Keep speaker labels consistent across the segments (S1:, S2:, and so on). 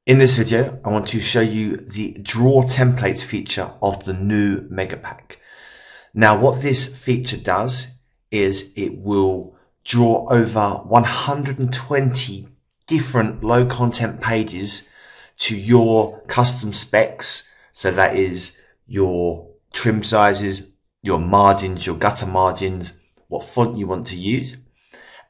S1: In this video, I want to show you the draw templates feature of the new Mega Pack. Now, what this feature does is it will draw over 120 different low content pages to your custom specs. So that is your trim sizes, your margins, your gutter margins, what font you want to use.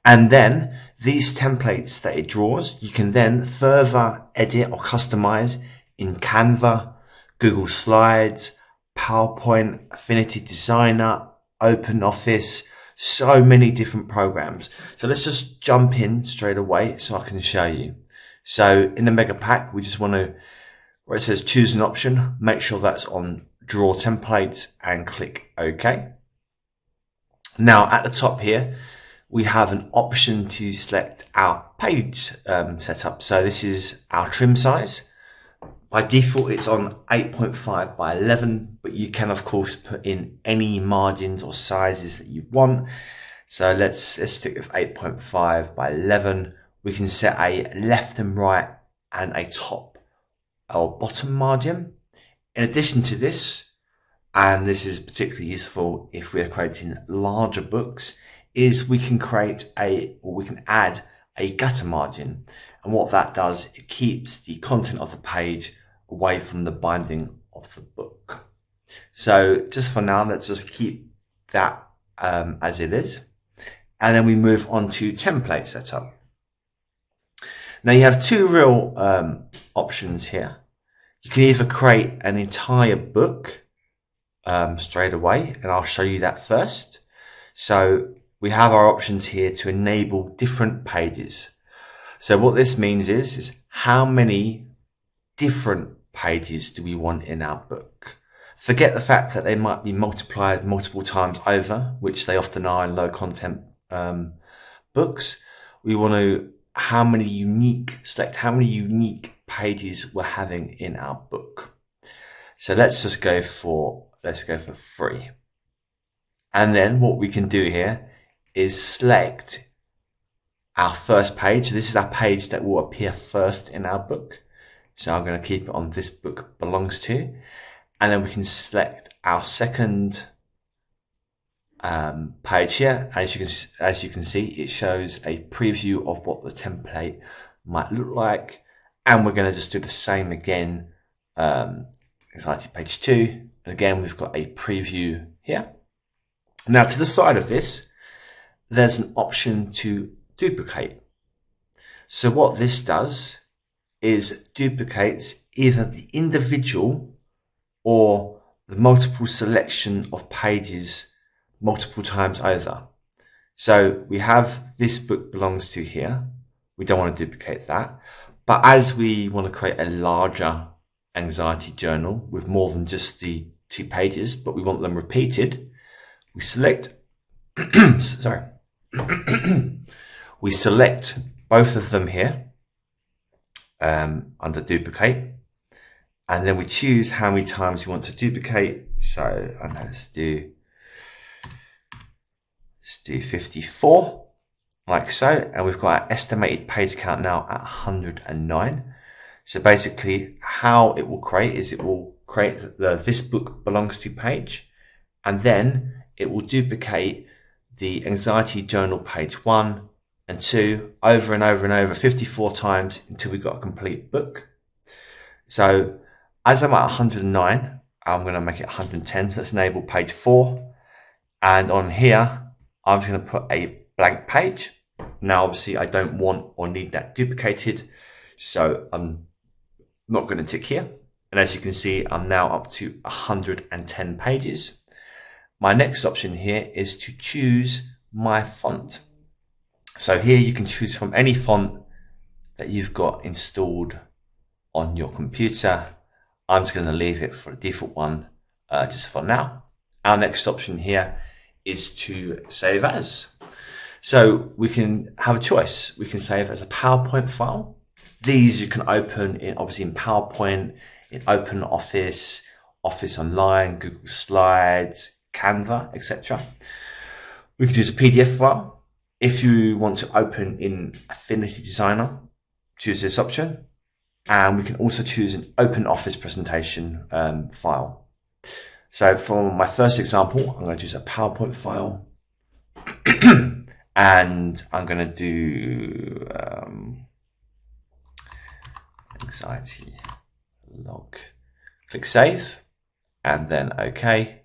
S1: And then these templates that it draws, you can then further edit or customize in Canva, Google Slides, PowerPoint, Affinity Designer, Open Office, so many different programs. So let's just jump in straight away so I can show you. So in the Mega Pack, we just want to, where it says choose an option, make sure that's on draw templates and click OK. Now at the top here, we have an option to select our page setup. So this is our trim size. By default, it's on 8.5 by 11, but you can of course put in any margins or sizes that you want. So let's stick with 8.5 by 11. We can set a left and right and a top or bottom margin. In addition to this, and this is particularly useful if we're creating larger books, is we can add a gutter margin. And what that does, it keeps the content of the page away from the binding of the book. So just for now, let's just keep that as it is. And then we move on to template setup. Now you have two real options here. You can either create an entire book straight away, and I'll show you that first. So we have our options here to enable different pages. So what this means is how many different pages do we want in our book? Forget the fact that they might be multiplied multiple times over, which they often are in low content books. We want to select how many unique pages we're having in our book. So let's go for 3. And then what we can do here is select our first page. This is our page that will appear first in our book. So I'm going to keep it on this book belongs to. And then we can select our second page here. As you can see, it shows a preview of what the template might look like. And we're going to just do the same again. Anxiety page 2. And again, we've got a preview here. Now to the side of this, there's an option to duplicate. So what this does is duplicates either the individual or the multiple selection of pages multiple times over. So we have this book belongs to here. We don't want to duplicate that. But as we want to create a larger anxiety journal with more than just the 2 pages, but we want them repeated, we select we select both of them here under duplicate, and then we choose how many times we want to duplicate. So let's do 54, like so, and we've got our estimated page count now at 109. So basically how it will create is it will create the this book belongs to page, and then it will duplicate the anxiety journal page 1 and 2 over and over and over 54 times until we've got a complete book. So as I'm at 109, I'm going to make it 110. So let's enable page 4. And on here, I'm just going to put a blank page. Now, obviously, I don't want or need that duplicated. So I'm not going to tick here. And as you can see, I'm now up to 110 pages. My next option here is to choose my font. So here you can choose from any font that you've got installed on your computer. I'm just going to leave it for the default one just for now. Our next option here is to save as. So we can have a choice. We can save as a PowerPoint file. These you can open in PowerPoint, in Open Office, Office Online, Google Slides, Canva, etc. We could use a PDF file. If you want to open in Affinity Designer, choose this option. And we can also choose an open office presentation file. So for my first example, I'm going to choose a PowerPoint file. And I'm going to do anxiety log. Click save and then OK.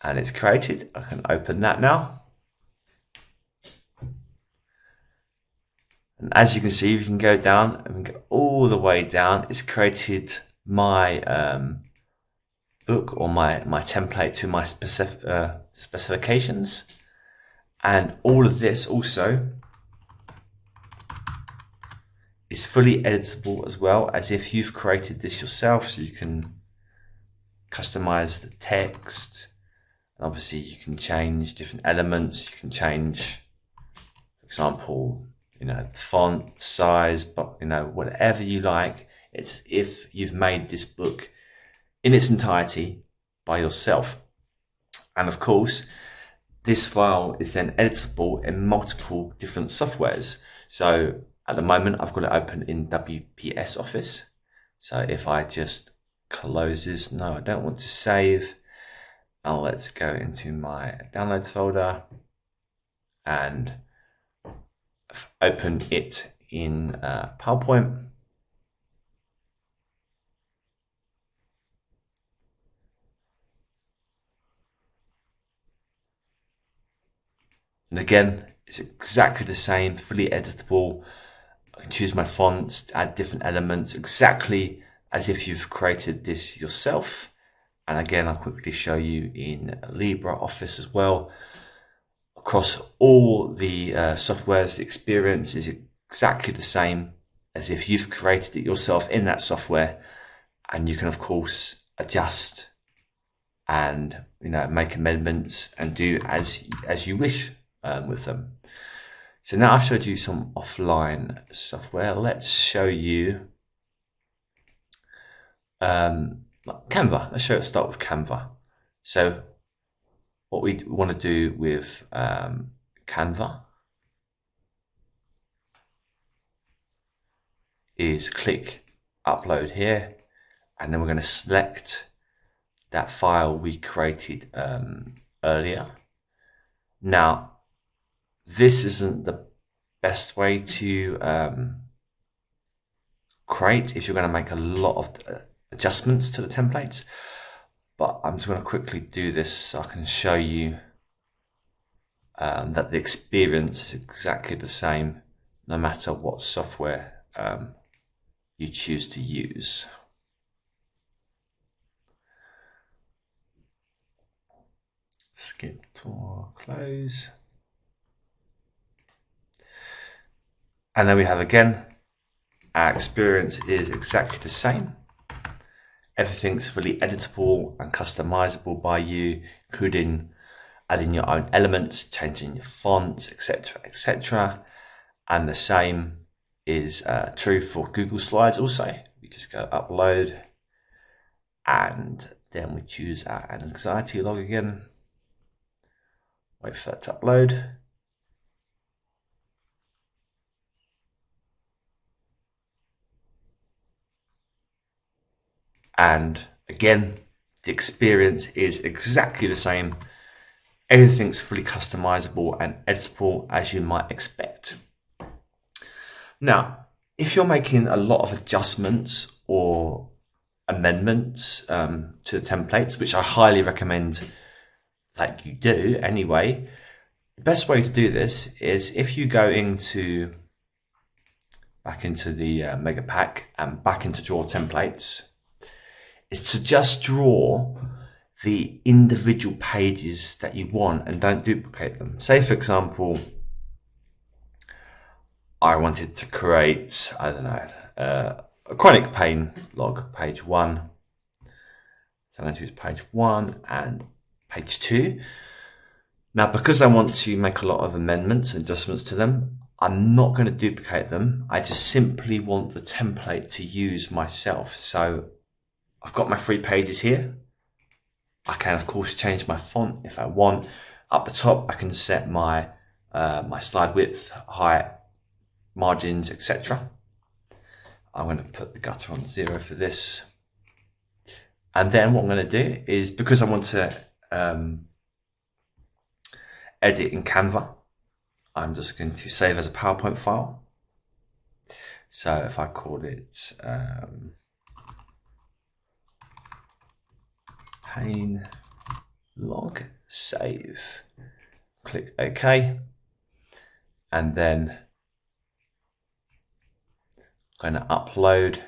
S1: And it's created. I can open that now. And as you can see, we can go down and we can go all the way down. It's created my book or my template to my specifications. And all of this also is fully editable as well, as if you've created this yourself. So you can customize the text. And obviously you can change different elements. You can change, for example, the font size, but whatever you like. It's if you've made this book in its entirety by yourself. And of course, this file is then editable in multiple different softwares. So at the moment, I've got it open in WPS Office. So if I just close this, no, I don't want to save. Now let's go into my downloads folder and open it in PowerPoint. And again, it's exactly the same, fully editable. I can choose my fonts, add different elements, exactly as if you've created this yourself. And again, I'll quickly show you in Libre Office as well. Across all the softwares, the experience is exactly the same as if you've created it yourself in that software. And you can, of course, adjust and make amendments and do as you wish with them. So now I've showed you some offline software. Let's show you Canva. Let's start with Canva. So what we want to do with Canva is click upload here, and then we're going to select that file we created earlier. Now, this isn't the best way to create if you're going to make a lot of adjustments to the templates, but I'm just going to quickly do this so I can show you that the experience is exactly the same no matter what software you choose to use. Skip to close. And then we have again, our experience is exactly the same. Everything's fully editable and customizable by you, including adding your own elements, changing your fonts, etc., etc. And the same is true for Google Slides also. We just go upload and then we choose our anxiety log again. Wait for that to upload. And again, the experience is exactly the same. Everything's fully customizable and editable as you might expect. Now, if you're making a lot of adjustments or amendments to the templates, which I highly recommend that you do anyway, the best way to do this is if you go back into the Mega Pack and back into Draw Templates, is to just draw the individual pages that you want and don't duplicate them. Say, for example, I wanted to create, I don't know, a chronic pain log, page 1. So I'm going to choose page 1 and page 2. Now, because I want to make a lot of amendments and adjustments to them, I'm not going to duplicate them. I just simply want the template to use myself. So I've got my 3 pages here. I can, of course, change my font if I want. Up the top, I can set my my slide width, height, margins, etc. I'm going to put the gutter on 0 for this. And then what I'm going to do is, because I want to edit in Canva, I'm just going to save as a PowerPoint file. So if I call it pane log, save, click OK, and then I'm going to upload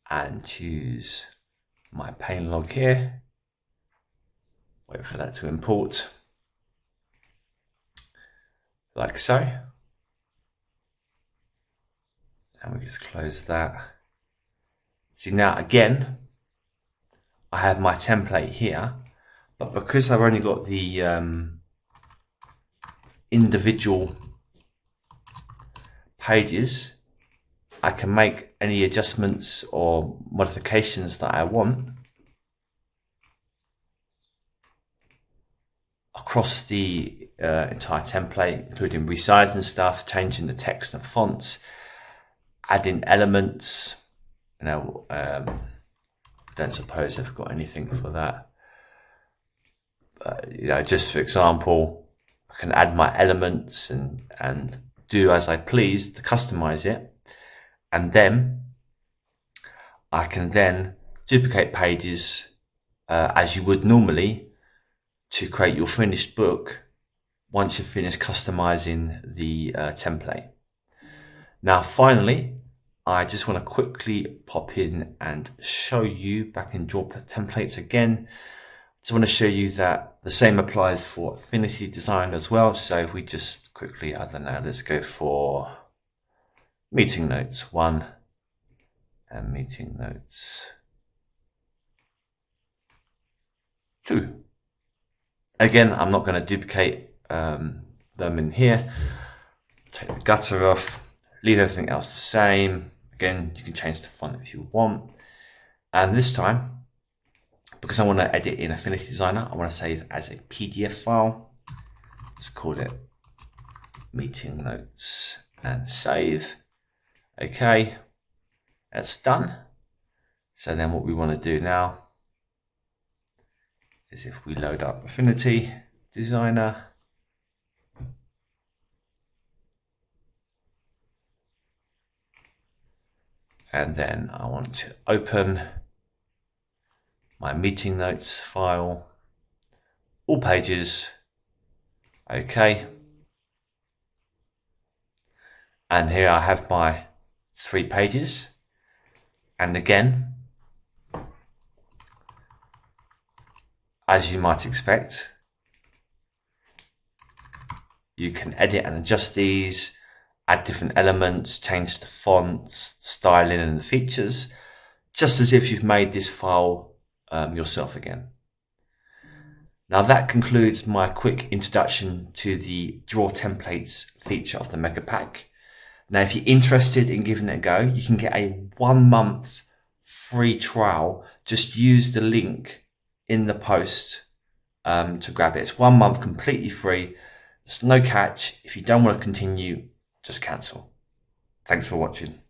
S1: and choose my pane log here. Wait for that to import, like so. And we just close that. See, now again, I have my template here, but because I've only got the individual pages, I can make any adjustments or modifications that I want across the entire template, including resizing stuff, changing the text and fonts, adding elements. Don't suppose I've got anything for that. Just for example, I can add my elements and do as I please to customize it. And then I can then duplicate pages as you would normally to create your finished book once you've finished customizing the template. Now, finally, I just want to quickly pop in and show you back in Draw Templates again. Just want to show you that the same applies for Affinity Designer as well. So if we just quickly, I don't know, let's go for meeting notes 1 and meeting notes 2. Again, I'm not going to duplicate them in here. Take the gutter off, leave everything else the same. Again, you can change the font if you want. And this time, because I want to edit in Affinity Designer, I want to save as a PDF file. Let's call it meeting notes and save. Okay, that's done. So then what we want to do now is, if we load up Affinity Designer, and then I want to open my meeting notes file, all pages, okay. And here I have my 3 pages. And again, as you might expect, you can edit and adjust these, add different elements, change the fonts, styling and the features, just as if you've made this file yourself again. Now that concludes my quick introduction to the Draw Templates feature of the Mega Pack. Now, if you're interested in giving it a go, you can get a 1-month free trial. Just use the link in the post to grab it. It's 1 month completely free. There's no catch. If you don't want to continue, just cancel. Thanks for watching.